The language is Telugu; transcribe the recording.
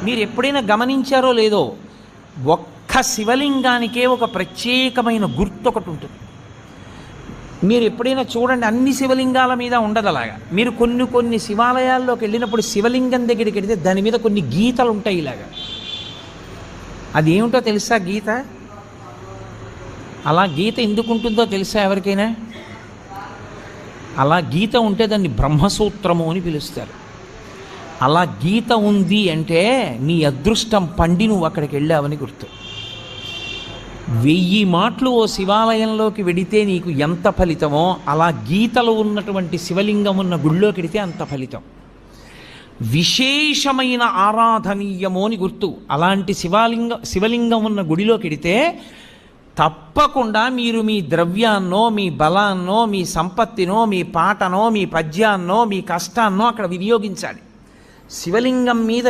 మీరు ఎప్పుడైనా గమనించారో లేదో, ఒక్క శివలింగానికే ఒక ప్రత్యేకమైన గుర్తు ఒకటి ఉంటుంది. మీరు ఎప్పుడైనా చూడండి, అన్ని శివలింగాల మీద ఉండదు అలాగా. మీరు కొన్ని కొన్ని శివాలయాల్లోకి వెళ్ళినప్పుడు శివలింగం దగ్గరికి వెళితే దాని మీద కొన్ని గీతలు ఉంటాయి ఇలాగా. అది ఏమిటో తెలుసా గీత? అలా గీత ఎందుకు ఉంటుందో తెలుసా ఎవరికైనా? అలా గీత ఉంటే దాన్ని బ్రహ్మసూత్రము అని పిలుస్తారు. అలా గీత ఉంది అంటే నీ అదృష్టం పండి నువ్వు అక్కడికి వెళ్ళావని గుర్తు. 1000 మాటలు ఓ శివాలయంలోకి వెడితే నీకు ఎంత ఫలితమో, అలా గీతలు ఉన్నటువంటి శివలింగం ఉన్న గుళ్ళోకి వెడితే అంత ఫలితం. విశేషమైన ఆరాధనీయమో అని గుర్తు. అలాంటి శివలింగం ఉన్న గుడిలోకి వెడితే తప్పకుండా మీరు మీ ద్రవ్యాన్నో, మీ బలాన్నో, మీ సంపత్తినో, మీ పాటనో, మీ పద్యాన్నో, మీ కష్టాన్నో అక్కడ వినియోగించాలి. శివలింగం మీద